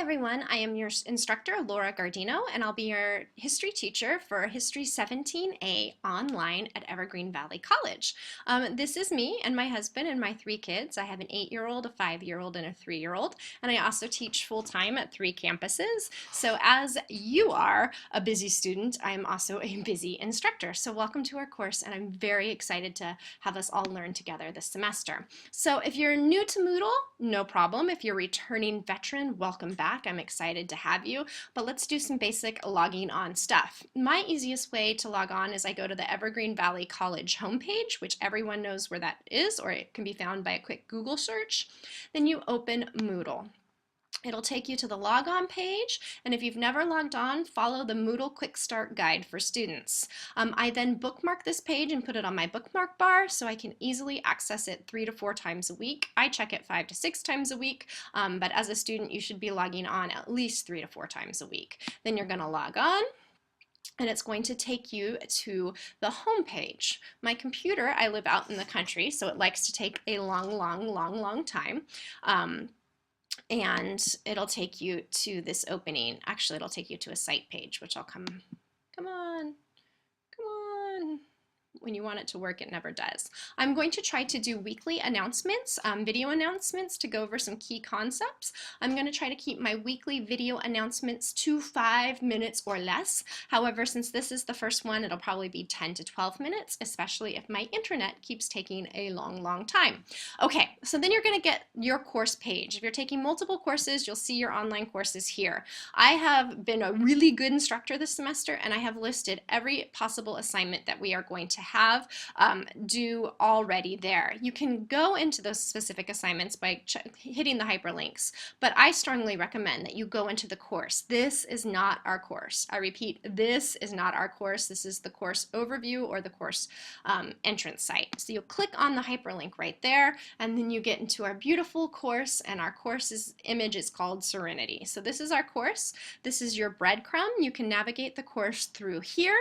everyone, I am your instructor, Laura Gardino, and I'll be your history teacher for History 17A online at Evergreen Valley College. This is me and my husband and my three kids. I have an 8-year-old, a 5-year-old, and a 3-year-old, and I also teach full-time at 3 campuses. So as you are a busy student, I am also a busy instructor. So welcome to our course, and I'm very excited to have us all learn together this semester. So if you're new to Moodle, no problem. If you're a returning veteran, welcome back. I'm excited to have you, but let's do some basic logging on stuff. My easiest way to log on is I go to the Evergreen Valley College homepage, which everyone knows where that is, or it can be found by a quick Google search. Then you open Moodle. It'll take you to the logon page, and if you've never logged on, follow the Moodle Quick Start Guide for students. I then bookmark this page and put it on my bookmark bar so I can easily access it 3 to 4 times a week. I check it 5 to 6 times a week, but as a student, you should be logging on at least 3 to 4 times a week. Then you're going to log on, and it's going to take you to the home page. My computer, I live out in the country, so it likes to take a long time. And it'll take you to this opening. Actually, it'll take you to a site page, which I'll come on. When you want it to work, it never does. I'm going to try to do weekly announcements, video announcements to go over some key concepts. I'm going to try to keep my weekly video announcements to 5 minutes or less. However, since this is the first one, it'll probably be 10 to 12 minutes, especially if my internet keeps taking a long time. Okay, so then you're going to get your course page. If you're taking multiple courses, you'll see your online courses here. I have been a really good instructor this semester, and I have listed every possible assignment that we are going to have due already there. You can go into those specific assignments by hitting the hyperlinks, but I strongly recommend that you go into the course. This is not our course. I repeat, this is not our course. This is the course overview or the course entrance site. So you'll click on the hyperlink right there, and then you get into our beautiful course, and our course's image is called Serenity. So this is our course. This is your breadcrumb. You can navigate the course through here.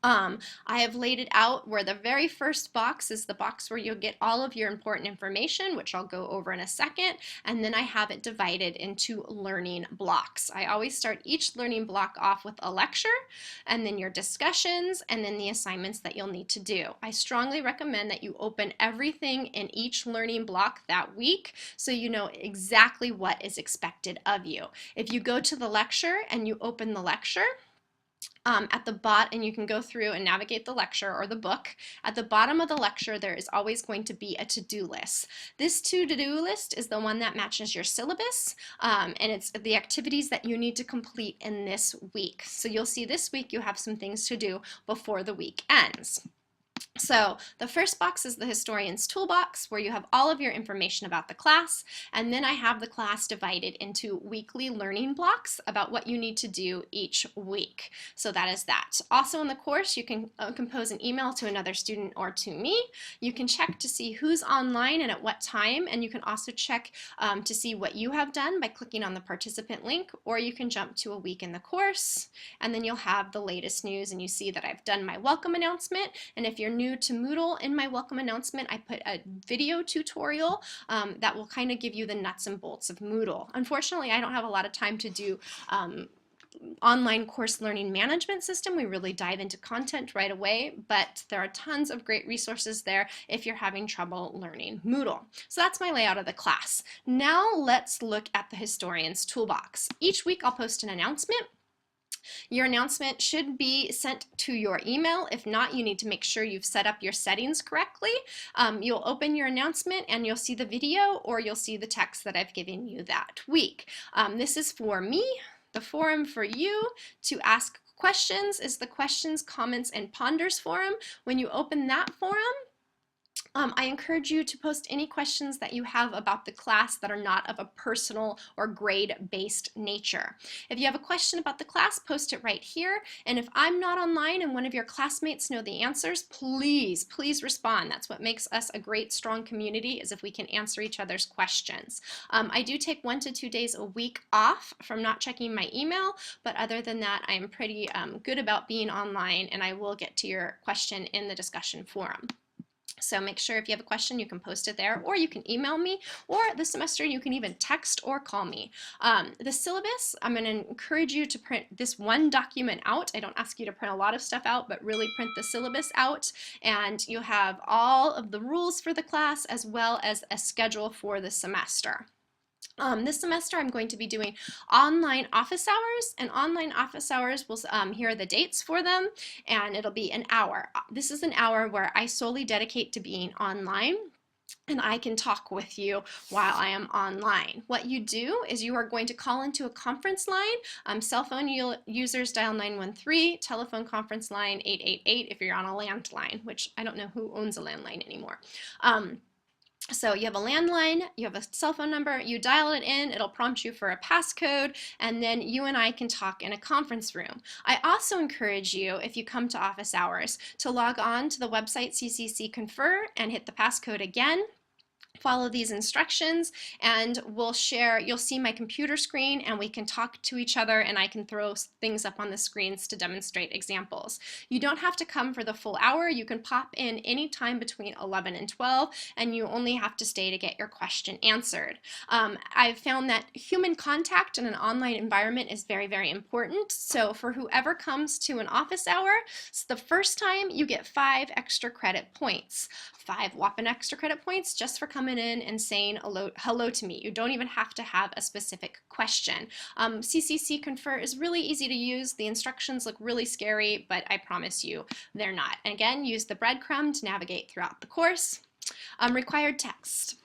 I have laid it out where the very first box is the box where you'll get all of your important information, which I'll go over in a second, and then I have it divided into learning blocks. I always start each learning block off with a lecture, and then your discussions, and then the assignments that you'll need to do. I strongly recommend that you open everything in each learning block that week so you know exactly what is expected of you. If you go to the lecture and you open the lecture, at the bottom, and you can go through and navigate the lecture or the book. At the bottom of the lecture, there is always going to be a to-do list. This to-do list is the one that matches your syllabus, and it's the activities that you need to complete in this week. So you'll see this week you have some things to do before the week ends. So the first box is the Historian's Toolbox, where you have all of your information about the class, and then I have the class divided into weekly learning blocks about what you need to do each week. So that is that. Also in the course, you can compose an email to another student or to me. You can check to see who's online and at what time, and you can also check to see what you have done by clicking on the participant link, or you can jump to a week in the course, and then you'll have the latest news, and you see that I've done my welcome announcement. And if you're new to Moodle, in my welcome announcement, I put a video tutorial that will kind of give you the nuts and bolts of Moodle. Unfortunately, I don't have a lot of time to do online course learning management system. We really dive into content right away, but there are tons of great resources there if you're having trouble learning Moodle. So that's my layout of the class. Now let's look at the Historian's Toolbox. Each week I'll post an announcement. Your announcement should be sent to your email. If not, you need to make sure you've set up your settings correctly. You'll open your announcement and you'll see the video, or you'll see the text that I've given you that week. This is for me. The forum for you to ask questions is the Questions, Comments, and Ponders forum. When you open that forum, I encourage you to post any questions that you have about the class that are not of a personal or grade-based nature. If you have a question about the class, post it right here. And if I'm not online and one of your classmates know the answers, please respond. That's what makes us a great, strong community, is if we can answer each other's questions. I do take 1 to 2 days a week off from not checking my email, but other than that, I am pretty good about being online, and I will get to your question in the discussion forum. So make sure if you have a question, you can post it there, or you can email me, or this semester you can even text or call me. The syllabus, I'm going to encourage you to print this one document out. I don't ask you to print a lot of stuff out, but really print the syllabus out, and you'll have all of the rules for the class as well as a schedule for the semester. This semester I'm going to be doing online office hours, and online office hours will, here are the dates for them, and it'll be an hour. This is an hour where I solely dedicate to being online, and I can talk with you while I am online. What you do is you are going to call into a conference line. Cell phone users dial 913, telephone conference line 888 if you're on a landline, which I don't know who owns a landline anymore. So you have a landline, you have a cell phone number, you dial it in, it'll prompt you for a passcode, and then you and I can talk in a conference room. I also encourage you, if you come to office hours, to log on to the website CCC Confer and hit the passcode again. Follow these instructions, and we'll share. You'll see my computer screen, and we can talk to each other, and I can throw things up on the screens to demonstrate examples. You don't have to come for the full hour. You can pop in any time between 11 and 12, and you only have to stay to get your question answered. I've found that human contact in an online environment is very, very important. So for whoever comes to an office hour, it's the first time you get 5 extra credit points. 5 whopping extra credit points just for coming in and saying hello to me. You don't even have to have a specific question. CCC Confer is really easy to use. The instructions look really scary, but I promise you they're not. And again, use the breadcrumb to navigate throughout the course. Required text.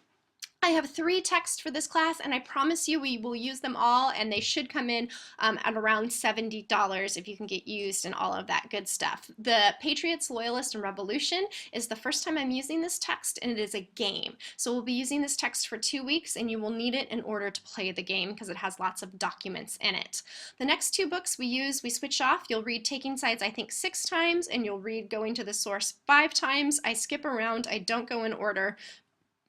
I have 3 texts for this class, and I promise you we will use them all, and they should come in at around $70 if you can get used and all of that good stuff. The Patriots, Loyalists, and Revolution is the first time I'm using this text, and it is a game. So we'll be using this text for 2 weeks, and you will need it in order to play the game because it has lots of documents in it. The next 2 books we switch off. You'll read Taking Sides, I think, 6 times, and you'll read Going to the Source 5 times. I skip around. I don't go in order.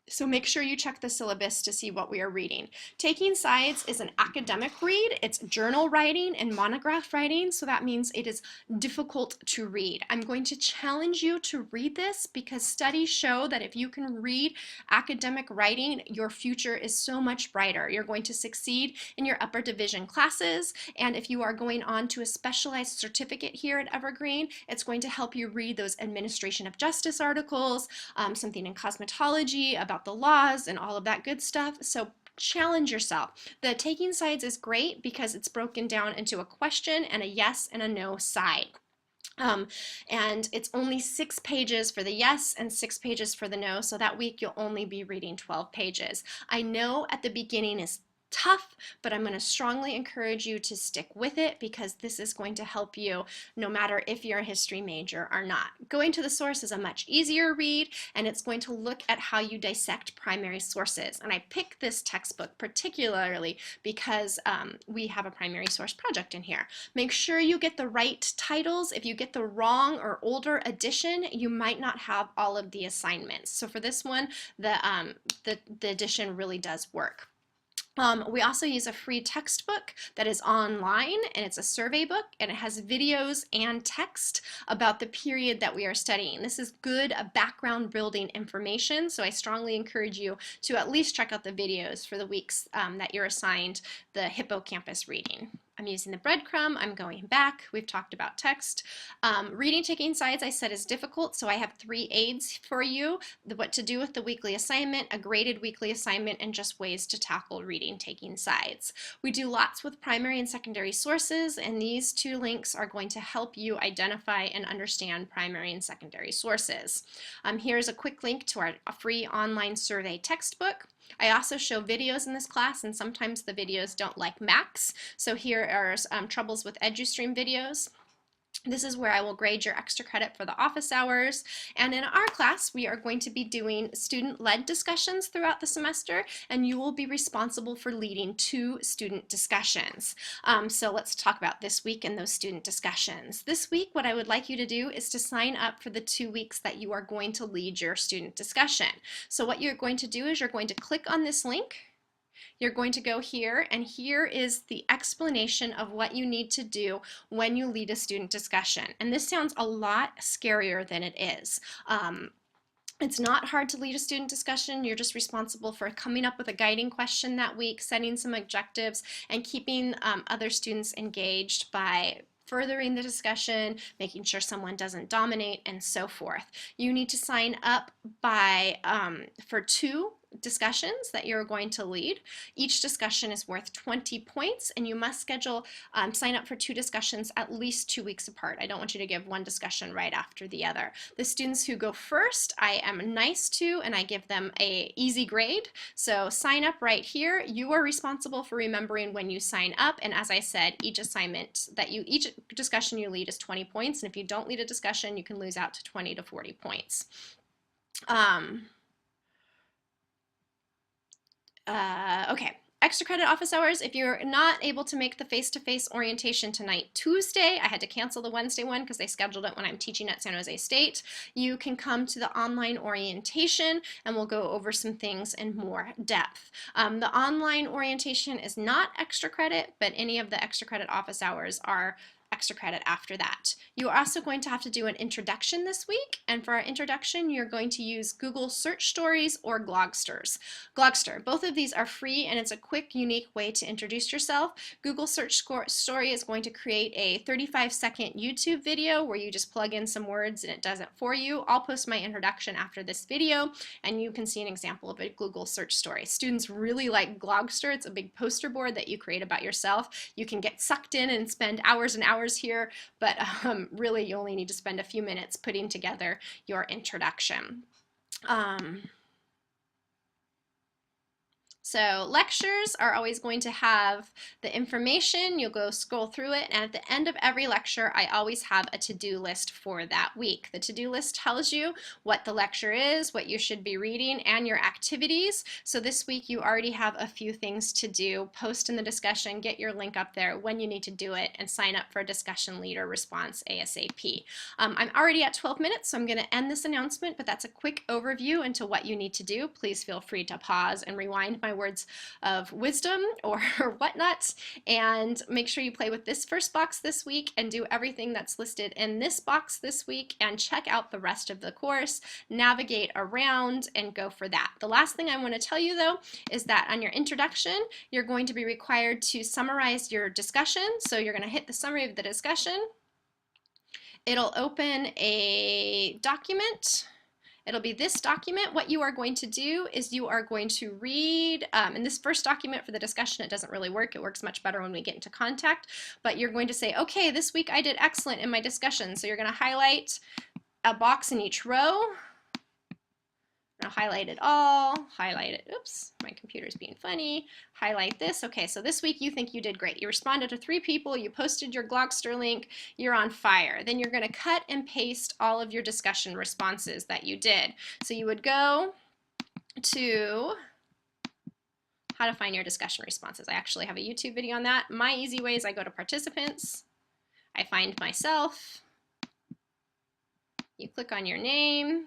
So make sure you check the syllabus to see what we are reading. Taking Sides is an academic read. It's journal writing and monograph writing, so that means it is difficult to read. I'm going to challenge you to read this because studies show that if you can read academic writing, your future is so much brighter. You're going to succeed in your upper division classes, and if you are going on to a specialized certificate here at Evergreen, it's going to help you read those administration of justice articles, something in cosmetology, about the laws and all of that good stuff. So challenge yourself. The Taking Sides is great because it's broken down into a question and a yes and a no side. And it's only 6 pages for the yes and 6 pages for the no, so that week you'll only be reading 12 pages. I know at the beginning is tough, but I'm going to strongly encourage you to stick with it because this is going to help you no matter if you're a history major or not. Going to the Source is a much easier read, and it's going to look at how you dissect primary sources. And I picked this textbook particularly because we have a primary source project in here. Make sure you get the right titles. If you get the wrong or older edition, you might not have all of the assignments. So for this one, the edition really does work. We also use a free textbook that is online, and it's a survey book, and it has videos and text about the period that we are studying. This is good background building information, so I strongly encourage you to at least check out the videos for the weeks that you're assigned the hippocampus reading. I'm using the breadcrumb. I'm going back. We've talked about text. Reading Taking Sides, I said, is difficult, so I have 3 aids for you. What to do with the weekly assignment, a graded weekly assignment, and just ways to tackle reading Taking Sides. We do lots with primary and secondary sources, and these 2 links are going to help you identify and understand primary and secondary sources. Here's a quick link to our free online survey textbook. I also show videos in this class, and sometimes the videos don't like Macs. So here are troubles with EduStream videos. This is where I will grade your extra credit for the office hours. And in our class, we are going to be doing student-led discussions throughout the semester, and you will be responsible for leading 2 student discussions. So let's talk about this week and those student discussions. This week, what I would like you to do is to sign up for the 2 weeks that you are going to lead your student discussion. So what you're going to do is you're going to click on this link. You're going to go here, and here is the explanation of what you need to do when you lead a student discussion. And this sounds a lot scarier than it is. It's not hard to lead a student discussion. You're just responsible for coming up with a guiding question that week, setting some objectives, and keeping other students engaged by furthering the discussion, making sure someone doesn't dominate, and so forth. You need to sign up for 2 discussions that you're going to lead. Each discussion is worth 20 points, and you must sign up for 2 discussions at least 2 weeks apart. I don't want you to give one discussion right after the other. The students who go first, I am nice to, and I give them an easy grade. So sign up right here. You are responsible for remembering when you sign up, and as I said, each discussion you lead is 20 points, and if you don't lead a discussion, you can lose out to 20 to 40 points. Okay, extra credit office hours. If you're not able to make the face-to-face orientation tonight, Tuesday, I had to cancel the Wednesday one because they scheduled it when I'm teaching at San Jose State. You can come to the online orientation and we'll go over some things in more depth. The online orientation is not extra credit, but any of the extra credit office hours are extra credit after that. You are also going to have to do an introduction this week, and for our introduction you're going to use Google Search Stories or Glogster. Both of these are free, and it's a quick, unique way to introduce yourself. Google Search Story is going to create a 35-second YouTube video where you just plug in some words and it does it for you. I'll post my introduction after this video and you can see an example of a Google Search Story. Students really like Glogster. It's a big poster board that you create about yourself. You can get sucked in and spend hours and hours here, but really you only need to spend a few minutes putting together your introduction. So lectures are always going to have the information. You'll go scroll through it, and at the end of every lecture I always have a to-do list for that week. The to-do list tells you what the lecture is, what you should be reading, and your activities. So this week you already have a few things to do. Post in the discussion, get your link up there when you need to do it, and sign up for a discussion leader response ASAP. I'm already at 12 minutes, so I'm going to end this announcement, but that's a quick overview into what you need to do. Please feel free to pause and rewind my words of wisdom or whatnot, and make sure you play with this first box this week and do everything that's listed in this box this week, and check out the rest of the course, navigate around, and go for that. The last thing I want to tell you though is that on your introduction you're going to be required to summarize your discussion. So you're going to hit the summary of the discussion. It'll open a document. It'll be this document. What you are going to do is you are going to read, in this first document for the discussion, it doesn't really work. It works much better when we get into contact, but you're going to say, okay, this week I did excellent in my discussion. So you're going to highlight a box in each row. I'll highlight it all, highlight it, oops, my computer's being funny, highlight this. Okay, so this week you think you did great. You responded to 3 people, you posted your Glogster link, you're on fire. Then you're going to cut and paste all of your discussion responses that you did. So you would go to how to find your discussion responses. I actually have a YouTube video on that. My easy way is I go to participants, I find myself, you click on your name,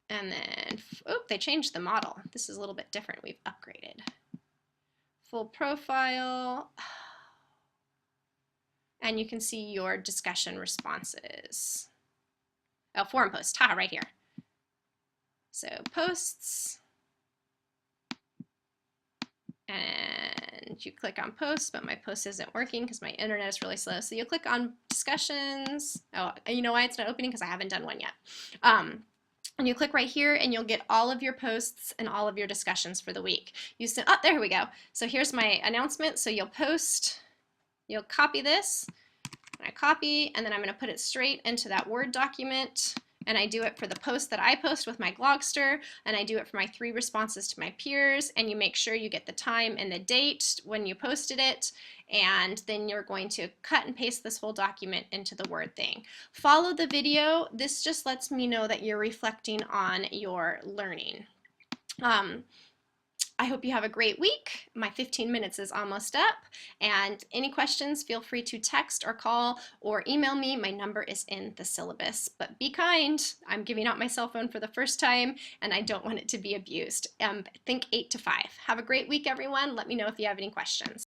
and then, oh, they changed the model. This is a little bit different. We've upgraded. Full profile. And you can see your discussion responses. Oh, forum post, right here. So posts. And you click on posts, but my post isn't working because my internet is really slow. So you'll click on discussions. Oh, you know why it's not opening? Because I haven't done one yet. And you click right here and you'll get all of your posts and all of your discussions for the week. Oh, there we go. So here's my announcement. So you'll post, you'll copy this, and I copy, and then I'm going to put it straight into that Word document. And I do it for the post that I post with my Glogster, and I do it for my 3 responses to my peers, and you make sure you get the time and the date when you posted it, and then you're going to cut and paste this whole document into the Word thing. Follow the video. This just lets me know that you're reflecting on your learning. I hope you have a great week. My 15 minutes is almost up, and any questions, feel free to text or call or email me. My number is in the syllabus, but be kind. I'm giving out my cell phone for the first time, and I don't want it to be abused. Think 8 to 5. Have a great week, everyone. Let me know if you have any questions.